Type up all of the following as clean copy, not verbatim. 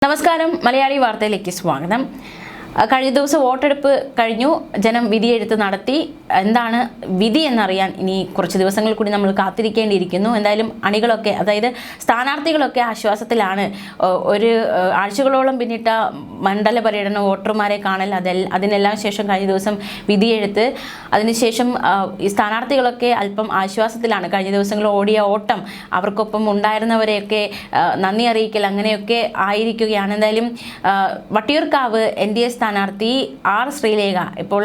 നമസ്കാരം മലയാളി വാർത്തയിലേക്ക് സ്വാഗതം. കഴിഞ്ഞ ദിവസം വോട്ടെടുപ്പ് കഴിഞ്ഞു, ജനം വിധിയെഴുത്ത് നടത്തി. എന്താണ് വിധി എന്നറിയാൻ ഇനി കുറച്ച് ദിവസങ്ങൾ കൂടി നമ്മൾ കാത്തിരിക്കേണ്ടിയിരിക്കുന്നു. എന്തായാലും അണികളൊക്കെ, അതായത് സ്ഥാനാർത്ഥികളൊക്കെ ആശ്വാസത്തിലാണ്. ഒരു ആഴ്ചകളോളം പിന്നിട്ട മണ്ഡല പര്യടനം, വോട്ടർമാരെ കാണൽ, അതിനെല്ലാം ശേഷം കഴിഞ്ഞ ദിവസം വിധിയെഴുത്ത്, അതിനുശേഷം ഈ സ്ഥാനാർത്ഥികളൊക്കെ അല്പം ആശ്വാസത്തിലാണ്. കഴിഞ്ഞ ദിവസങ്ങളിൽ ഓടിയ ഓട്ടം, അവർക്കൊപ്പം ഉണ്ടായിരുന്നവരെയൊക്കെ നന്ദി അറിയിക്കൽ, അങ്ങനെയൊക്കെ ആയിരിക്കുകയാണ്. എന്തായാലും വട്ടിയൂർക്കാവ് NDA സ്ഥാനാർത്ഥി R. ശ്രീലേഖ ഇപ്പോൾ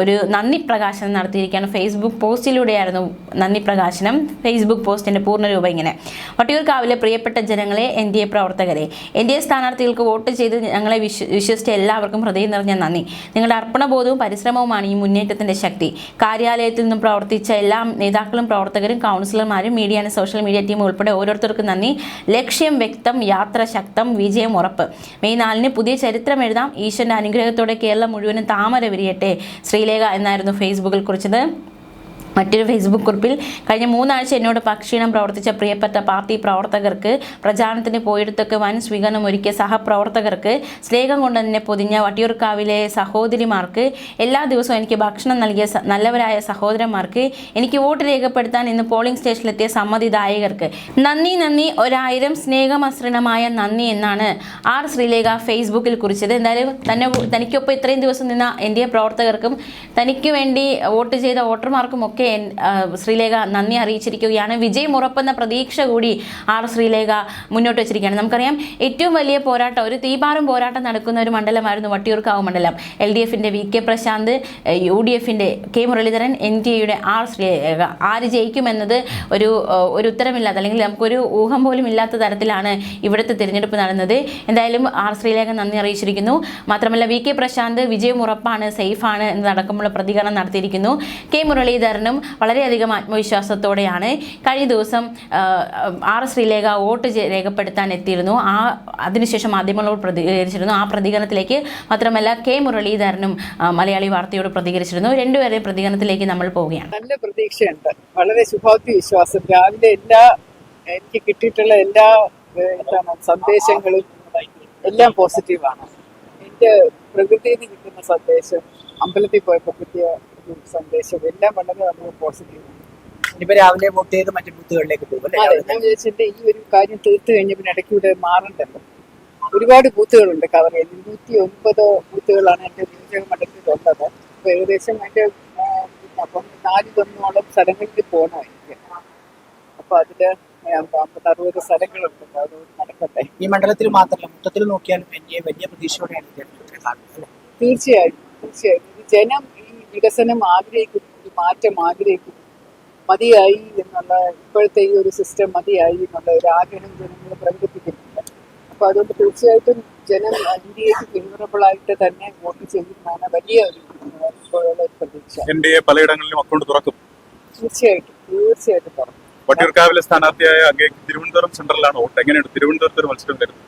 ഒരു നന്ദി പ്രകാശനം നടത്തിയിരിക്കുകയാണ്. ഫേസ്ബുക്ക് പോസ്റ്റിലൂടെയായിരുന്നു നന്ദി പ്രകാശനം. ഫേസ്ബുക്ക് പോസ്റ്റിന്റെ പൂർണ്ണരൂപം ഇങ്ങനെ: വട്ടിയൂർക്കാവിലെ പ്രിയപ്പെട്ട ജനങ്ങളെ, NDA പ്രവർത്തകരെ, NDA സ്ഥാനാർത്ഥികൾക്ക് വോട്ട് ചെയ്ത് ഞങ്ങളെ വിശ്വസിച്ച എല്ലാവർക്കും ഹൃദയം നിറഞ്ഞ നന്ദി. നിങ്ങളുടെ അർപ്പണബോധവും പരിശ്രമവുമാണ് ഈ മുന്നേറ്റത്തിന്റെ ശക്തി. കാര്യാലയത്തിൽ നിന്നും പ്രവർത്തിച്ച എല്ലാ നേതാക്കളും, പ്രവർത്തകരും, കൗൺസിലർമാരും, media and social media team ഉൾപ്പെടെ ഓരോരുത്തർക്കും നന്ദി. ലക്ഷ്യം വ്യക്തം, യാത്ര ശക്തം, വിജയം ഉറപ്പ്. മെയ് 4 പുതിയ ചരിത്രം എഴുതാം. ഈശ്വരന്റെ അനുഗ്രഹത്തോടെ കേരളം മുഴുവനും താമര വിരിയട്ടെ. ശ്രീലേഖ എന്നായിരുന്നു ഫേസ്ബുക്കിൽ കുറിച്ചത്. മറ്റൊരു ഫേസ്ബുക്ക് കുറിപ്പിൽ: കഴിഞ്ഞ 3 ആഴ്ച എന്നോട് പക്ഷീണം പ്രവർത്തിച്ച പ്രിയപ്പെട്ട പാർട്ടി പ്രവർത്തകർക്ക്, പ്രചാരണത്തിന് പോയിടത്തൊക്കെ വൻ സ്വീകരണം ഒരുക്കിയ സഹപ്രവർത്തകർക്ക്, സ്നേഹം കൊണ്ട് എന്നെ പൊതിഞ്ഞ വട്ടിയൂർക്കാവിലെ സഹോദരിമാർക്ക്, എല്ലാ ദിവസവും എനിക്ക് ഭക്ഷണം നൽകിയ നല്ലവരായ സഹോദരന്മാർക്ക്, എനിക്ക് വോട്ട് രേഖപ്പെടുത്താൻ ഇന്ന് പോളിംഗ് സ്റ്റേഷനിലെത്തിയ സമ്മതിദായകർക്ക് നന്ദി നന്ദി, 1000 സ്നേഹമസൃണമായ നന്ദി എന്നാണ് R. ശ്രീലേഖ ഫേസ്ബുക്കിൽ കുറിച്ചത്. എന്തായാലും തനിക്കൊപ്പം ഇത്രയും ദിവസം നിന്ന NDA പ്രവർത്തകർക്കും തനിക്ക് വേണ്ടി വോട്ട് ചെയ്ത വോട്ടർമാർക്കും ഒക്കെ ശ്രീലേഖ നന്ദി അറിയിച്ചിരിക്കുകയാണ്. വിജയം ഉറപ്പെന്ന പ്രതീക്ഷ കൂടി R. ശ്രീലേഖ മുന്നോട്ട് വെച്ചിരിക്കുകയാണ്. നമുക്കറിയാം, ഏറ്റവും വലിയ പോരാട്ടം, ഒരു തീപാറും പോരാട്ടം നടക്കുന്ന ഒരു മണ്ഡലമായിരുന്നു വട്ടിയൂർക്കാവ് മണ്ഡലം. LDFന്റെ VK Prashant, UDFന്റെ K. Muraleedharan, NDAയുടെ R. Sreelekha. ആര് ജയിക്കുമെന്നത് ഒരു ഉത്തരമില്ലാത്ത, അല്ലെങ്കിൽ നമുക്കൊരു ഊഹം പോലും ഇല്ലാത്ത തരത്തിലാണ് ഇവിടുത്തെ തിരഞ്ഞെടുപ്പ് നടന്നത്. എന്തായാലും R. ശ്രീലേഖ നന്ദി അറിയിച്ചിരിക്കുന്നു. മാത്രമല്ല, VK പ്രശാന്ത് വിജയം ഉറപ്പാണ്, സേഫാണ് എന്നതടക്കമുള്ള പ്രതികരണം നടത്തിയിരിക്കുന്നു. K. മുരളീധരനും വളരെയധികം ആത്മവിശ്വാസത്തോടെയാണ്. കഴിഞ്ഞ ദിവസം R. ശ്രീലേഖ വോട്ട് രേഖപ്പെടുത്താൻ എത്തിയിരുന്നു. അതിനുശേഷം മാധ്യമങ്ങളോട് പ്രതികരിച്ചിരുന്നു. ആ പ്രതികരണത്തിലേക്ക് മാത്രമല്ല K. മുരളീധരനും മലയാളി വാർത്തയോട് പ്രതികരിച്ചിരുന്നു. രണ്ടുപേരെയും പ്രതികരണത്തിലേക്ക് നമ്മൾ പോവുകയാണ്. നല്ല പ്രതീക്ഷയുണ്ട്, വളരെ ശുഭാപ്തി വിശ്വാസം. രാവിലെ എനിക്ക് കിട്ടിയിട്ടുള്ള എല്ലാ സന്ദേശങ്ങളും എല്ലാം പോസിറ്റീവാണ്. എൻ്റെ പ്രകൃതിയിൽ നിന്ന് കിട്ടുന്ന സന്ദേശം, അമ്പലത്തിൽ പോയപ്പോൾ കിട്ടിയ സന്ദേശം എല്ലാം വളരെ വളരെ പോസിറ്റീവാണ്. ഇനിയിപ്പോ രാവിലെ വോട്ട് ചെയ്ത് മറ്റു ബൂത്തുകളിലേക്ക് പോകും. ഞാൻ വിചാരിച്ചിട്ട് ഈ ഒരു കാര്യം തീർത്തു കഴിഞ്ഞ പിന്നെ ഇടയ്ക്കൂടെ മാറണ്ടല്ലോ. ഒരുപാട് ബൂത്തുകളുണ്ട് കവർ ചെയ്യാൻ. 209 ബൂത്തുകളാണ് എൻ്റെ നിയോജക മണ്ഡലത്തിലുള്ളത്. അപ്പൊ ഏകദേശം എൻ്റെ അപ്പം 4 സ്ഥലങ്ങളിൽ പോകണമായിരിക്കും. അപ്പൊ അതില് 50-60 സ്ഥലങ്ങളുണ്ട്. അതുകൊണ്ട് നടക്കട്ടെ. ഈ മണ്ഡലത്തിൽ മാത്രമല്ല, മൊത്തത്തിൽ നോക്കിയാലും NDA വലിയ പ്രതീക്ഷയോടെയാണ് കാണുന്നത്. തീർച്ചയായും ജനം ഈ വികസനം ആഗ്രഹിക്കുന്നു, ഈ മാറ്റം ആഗ്രഹിക്കുന്നു. മതിയായി എന്നുള്ള, ഇപ്പോഴത്തെ ഈ ഒരു സിസ്റ്റം മതിയായി എന്നുള്ള ഒരു ആഗ്രഹം ജനങ്ങൾ പ്രകടിപ്പിക്കുന്നുണ്ട്. അപ്പൊ അതുകൊണ്ട് തീർച്ചയായിട്ടും ജനം NDAക്ക് ഫേവറബിളായിട്ട് തന്നെ വോട്ട് ചെയ്യുന്നതാണ് വലിയ ഒരു പ്രതീക്ഷ. NDA പലയിടങ്ങളിലും അക്കൗണ്ട് തുറക്കും. തീർച്ചയായിട്ടും തുറക്കും. വട്ടിയൂർക്കാവിലെ സ്ഥാനാർത്ഥിയായ അങ്ങേക്ക് തിരുവനന്തപുരം സെൻട്രലാണ് വോട്ട്. എങ്ങനെയാണ് തിരുവനന്തപുരത്ത് ഒരു മത്സരം വരുന്നത്?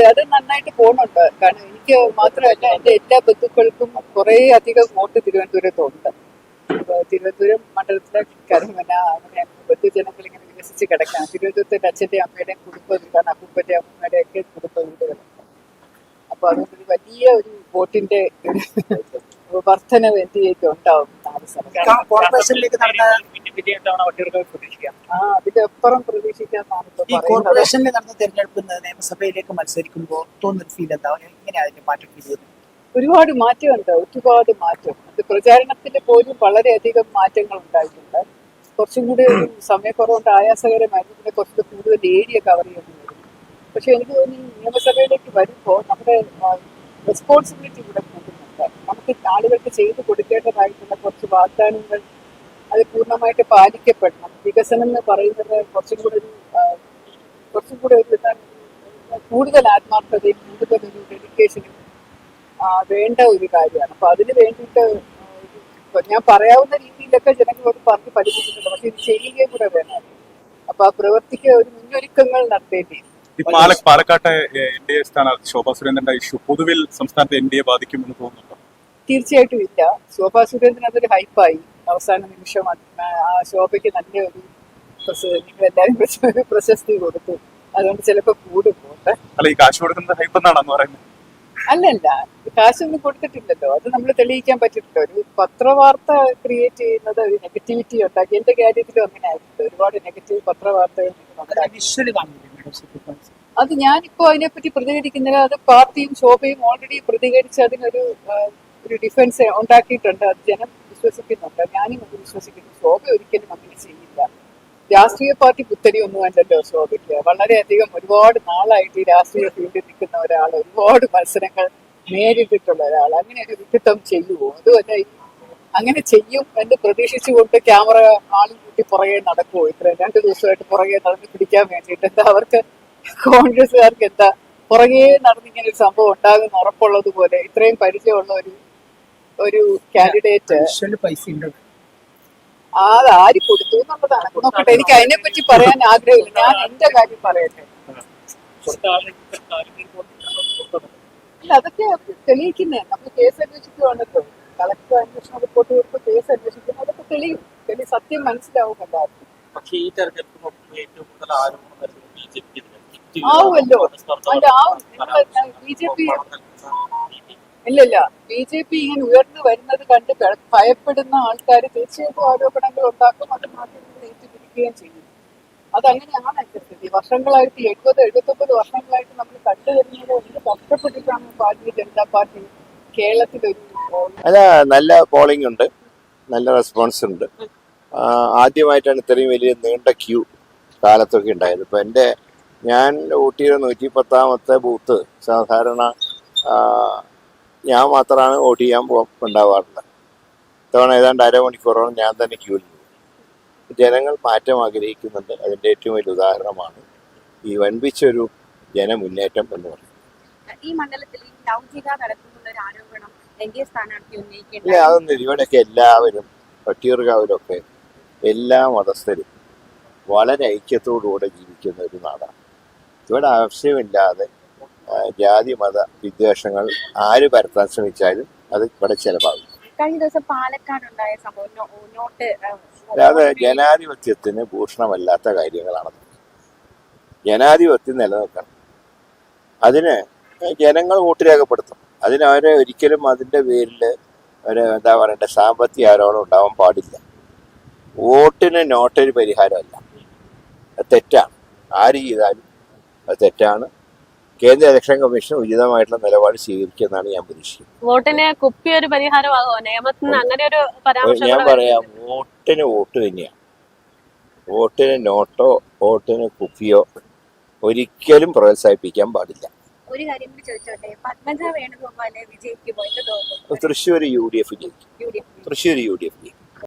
അത് നന്നായിട്ട് പോകുന്നുണ്ട്. കാരണം എനിക്ക് മാത്രമല്ല, എൻ്റെ എല്ലാ ബന്ധുക്കൾക്കും കുറേ അധികം വോട്ട് തിരുവനന്തപുരത്തുണ്ട്. തിരുവനന്തപുരം മണ്ഡലത്തിലെ കരമന, അങ്ങനെ ബന്ധുജനങ്ങൾ ഇങ്ങനെ വികസിച്ച് കിടക്കുകയാണ്. തിരുവനന്തപുരത്തെ അച്ഛൻ്റെയും അമ്മയുടെയും കുടുംബ വീടാണ്, അപ്പൂപ്പൻ്റെ അമ്മയുടെയും ഒക്കെ കുടുംബ വീടുകളുണ്ട്. അപ്പൊ അതുകൊണ്ട് വലിയ ഒരു വോട്ടിന്റെ വർധനവ് NDAക്ക് ഉണ്ടാവും. കോർപ്പറേഷനിലേക്ക് നടന്ന അതിന്റെ അപ്പുറം പ്രതീക്ഷിക്കാന്നാണ് ഈ കോർപ്പറേഷനിൽ നടന്ന തെരഞ്ഞെടുപ്പ് നിയമസഭയിലേക്ക് മത്സരിക്കുമ്പോൾ തോന്നുന്ന ഫീൽ എന്താ? എങ്ങനെയാ അതിന്റെ മാറ്റം ഫീൽ ചെയ്യുന്നത്? ഒരുപാട് മാറ്റമുണ്ട്, ഒരുപാട് മാറ്റം. അത് പ്രചാരണത്തിന് പോലും വളരെയധികം മാറ്റങ്ങൾ ഉണ്ടായിട്ടുണ്ട്. കുറച്ചും കൂടി ഒരു സമയക്കുറവുണ്ട്, ആയാസകരമായിരുന്നു. പിന്നെ കുറച്ചുകൂടി കൂടുതൽ ഏരിയ കവർ ചെയ്യേണ്ടി വരും. പക്ഷെ എനിക്ക് തോന്നുന്നു നിയമസഭയിലേക്ക് വരുമ്പോൾ നമ്മുടെ റെസ്പോൺസിബിലിറ്റി ഇവിടെ കൂടുന്നുണ്ട്. നമുക്ക് ആളുകൾക്ക് ചെയ്തു കൊടുക്കേണ്ടതായിട്ടുള്ള കുറച്ച് വാഗ്ദാനങ്ങൾ അത് പൂർണ്ണമായിട്ട് പാലിക്കപ്പെടണം. വികസനം എന്ന് പറയുന്നത് കുറച്ചും കൂടെ ഒരു കൂടുതൽ ആത്മാർത്ഥതയും കൂടുതൽ ഒരു ഡെഡിക്കേഷനും വേണ്ട ഒരു കാര്യമാണ്. അപ്പൊ അതിന് വേണ്ടിയിട്ട് ഞാൻ പറയാവുന്ന രീതിയിലൊക്കെ ജനങ്ങളോട് പറഞ്ഞ് പഠിപ്പിച്ചിട്ടുണ്ട്. പക്ഷെ ഇത് ചെയ്യുകയും കൂടെ വേണം. അപ്പൊ ആ പ്രവൃത്തിക്ക് ഒരു മുന്നൊരുക്കങ്ങൾ നടത്തേണ്ടി. പാലക്കാട്ടെ NDA സ്ഥാനാർത്ഥി ശോഭാ സുരേന്ദ്രന്റെ ഇഷ്യൂ പൊതുവിൽ സംസ്ഥാനത്തെ NDA ബാധിക്കുമെന്ന് തോന്നുന്നുണ്ടോ? തീർച്ചയായിട്ടും ഇല്ല. ശോഭാ സുരേന്ദ്രൻ അതൊരു ഹൈപ്പായി. അവസാന നിമിഷം ആ ശോഭയ്ക്ക് നല്ലൊരു നിങ്ങളെല്ലാവരും പ്രശസ്തി കൊടുത്തു. അതുകൊണ്ട് ചിലപ്പോൾ കൂടും പോട്ടെ. അല്ല ഈ കാശ് കൊടുക്കുന്നത് ഹൈപ്പ് എന്നാണെന്ന് പറയുന്നത്. അല്ലല്ല, കാശൊന്നും കൊടുത്തിട്ടില്ലല്ലോ. അത് നമ്മൾ തെളിയിക്കാൻ പറ്റില്ലല്ലോ. ഒരു പത്രവാർത്ത ക്രിയേറ്റ് ചെയ്യുന്നത് ഒരു നെഗറ്റിവിറ്റി ഉണ്ടാക്കി. എന്റെ കാര്യത്തിലും അങ്ങനെ ആയിട്ടുണ്ട്. ഒരുപാട് നെഗറ്റീവ് പത്രവാർത്തകൾ ഉണ്ടാക്കി. വിഷ്വല് കാണില്ലേ മേഡം സെക്രട്ടറി? അത് ഞാനിപ്പോ അതിനെപ്പറ്റി പ്രതികരിക്കുന്നില്ല. അത് പാർട്ടിയും ശോഭയും ഓൾറെഡി പ്രതികരിച്ച് അതിനൊരു ഒരു ഡിഫൻസ് ഉണ്ടാക്കിയിട്ടുണ്ട്. അത് ജനം വിശ്വസിക്കുന്നുണ്ട്, ഞാനും അത് വിശ്വസിക്കുന്നു. ശോഭ ഒരിക്കലും അങ്ങനെ ചെയ്യില്ല. രാഷ്ട്രീയ പാർട്ടി പുത്തരി ഒന്നും അല്ലല്ലോ ശോഭയ്ക്ക്. വളരെയധികം ഒരുപാട് നാളായിട്ട് ഈ രാഷ്ട്രീയ ഫീൽഡിൽ നിൽക്കുന്ന ഒരാൾ, ഒരുപാട് മത്സരങ്ങൾ നേരിട്ടിട്ടുള്ള ഒരാൾ. അങ്ങനെ ഒരു വിഡിത്തം ചെയ്യുമോ? അതുമല്ല, അങ്ങനെ ചെയ്യും എന്ന് പ്രതീക്ഷിച്ചുകൊണ്ട് ക്യാമറ ആളും കൂട്ടി പുറകെ നടക്കുമോ? ഇത്ര 2 ദിവസമായിട്ട് പുറകെ നടന്ന് പിടിക്കാൻ വേണ്ടിയിട്ട് എന്താ അവർക്ക്, കോൺഗ്രസ്സുകാർക്ക് എന്താ പുറകെ നടന്നിങ്ങനെ ഒരു സംഭവം ഉണ്ടാകുന്ന ഉറപ്പുള്ളത് പോലെ ഇത്രയും പരിചയമുള്ള ഒരു കാൻഡിഡേറ്റ് വിഷ്വല് പൈസ ഉണ്ട്. അത് ആര് കൊടുത്തു എന്നുള്ളതാണ്. നോക്കട്ടെ, എനിക്ക് അതിനെപ്പറ്റി പറയാൻ ആഗ്രഹമില്ല. ഞാൻ എന്റെ കാര്യം പറയട്ടെ. അല്ല, അതൊക്കെ തെളിയിക്കുന്നേ. നമ്മൾ കേസ് അന്വേഷിക്കുവാണല്ലോ. കളക്ടർ അന്വേഷണ റിപ്പോർട്ട് കൊടുത്ത് കേസ് അന്വേഷിക്കുന്നു. അതൊക്കെ തെളിയും. സത്യം മനസ്സിലാവും എല്ലാവർക്കും. പക്ഷേ ഈ തെരഞ്ഞെടുപ്പ് നോക്കുമ്പോൾ ഏറ്റവും കൂടുതൽ ആരോപണം വരുന്നത് ബിജെപിക്ക് ആവുമല്ലോ. അതിന്റെ ആവും. ബിജെപി ഇല്ലല്ല, ബിജെപി ഇങ്ങനെ ഉയർന്നു വരുന്നത് കണ്ട് ഭയപ്പെടുന്ന ആൾക്കാർ തീർച്ചയായിട്ടും ആരോപണങ്ങൾ ഉണ്ടാക്കും. അത് മാധ്യമങ്ങൾ ഏറ്റുപിടിക്കുകയും ചെയ്യും. അതങ്ങനെയാണ് എന്റെ സ്ഥിതി. വർഷങ്ങളായിട്ട് 70-79 വർഷങ്ങളായിട്ട് നമ്മൾ കണ്ടുവരുന്നത് എന്ത് കഷ്ടപ്പെട്ടിട്ടാണ് ഭാരതീയ ജനതാ പാർട്ടി കേരളത്തിലൊരു അല്ല, നല്ല പോളിംഗ് ഉണ്ട്, നല്ല റെസ്പോൺസ് ഉണ്ട്. ആദ്യമായിട്ടാണ് ഇത്രയും വലിയ നീണ്ട ക്യൂ കാലത്തൊക്കെ ഉണ്ടായത്. ഇപ്പം ഞാൻ ഊട്ടിയുടെ 110ാമത്തെ ബൂത്ത് സാധാരണ ഞാൻ മാത്രമാണ് വോട്ട് ചെയ്യാൻ ഉണ്ടാവാറുള്ളത്. ഇത്തവണ ഏതാണ്ട് അരമണിക്കൂറോളം ഞാൻ തന്നെ ക്യൂവിൽ നിന്നു. ജനങ്ങൾ മാറ്റം ആഗ്രഹിക്കുന്നുണ്ട്. അതിൻ്റെ ഏറ്റവും വലിയ ഉദാഹരണമാണ് ഈ വൻപിച്ചൊരു ജനമുന്നേറ്റം എന്ന് പറയുന്നത്. ഈ മണ്ഡലത്തിൽ ലൗകിക നടത്തുന്നുള്ള ഒരു ആരോപണം എൻഡിഎ സ്ഥാനാർത്ഥി ഇല്ല, ഉന്നയിക്കേണ്ട. അതൊന്നും. ഇവിടെയൊക്കെ എല്ലാവരും, പട്ടിയൂർക്കാവിലൊക്കെ എല്ലാ മതസ്ഥരും വളരെ ഐക്യത്തോടുകൂടെ ജീവിക്കുന്ന ഒരു നാടാണ്. ഇവിടെ ആവശ്യമില്ലാതെ ജാതി മത വിദ്വേഷങ്ങൾ ആര് പരത്താൻ ശ്രമിച്ചാലും അത് ഇവിടെ ചെലവാകും. കഴിഞ്ഞ ദിവസം പാലക്കാടുണ്ടായ സംഭവം നോട്ട് അല്ലാതെ ജനാധിപത്യത്തിന് ഭൂഷണമല്ലാത്ത കാര്യങ്ങളാണ്. ജനാധിപത്യം നിലനിൽക്കണം. അതിന് ജനങ്ങൾ വോട്ട് രേഖപ്പെടുത്തും. അതിനവരെ ഒരിക്കലും അതിൻ്റെ പേരിൽ ഒരു എന്താ പറയണ്ടേ സാമ്പത്തിക ആരോപണം ഉണ്ടാവാൻ പാടില്ല. വോട്ടിന് നോട്ടൊരു പരിഹാരമല്ല, അത് തെറ്റാണ്. ആര് ചെയ്താലും അത് തെറ്റാണ്. കേന്ദ്ര ഇലക്ഷൻ കമ്മീഷൻ ഉചിതമായിട്ടുള്ള നിലപാട് സ്വീകരിക്കുമെന്നാണ് ഞാൻ പ്രതീക്ഷിക്കുന്നത്. വോട്ടിന് കുപ്പി ഒരു പരിഹാരമാകുമോ? നിയമത്തിന് അങ്ങനെ ഒരു പരാമർശം ഞാൻ പറയാം, വോട്ടിന് വോട്ട് തന്നെയാണ്. വോട്ടിന് നോട്ടോ വോട്ടിന് കുപ്പിയോ ഒരിക്കലും പ്രോത്സാഹിപ്പിക്കാൻ പാടില്ല. ഒരു കാര്യം കൂടി ചോദിച്ചോട്ടെ, പത്മജ വേണുഗോപാല് വിജയിക്കുമോ എന്ന് തോന്നുന്നു? തൃശ്ശൂർ UDF ജയിക്കും. UDF. തൃശ്ശൂർ UDF ജയിക്കും.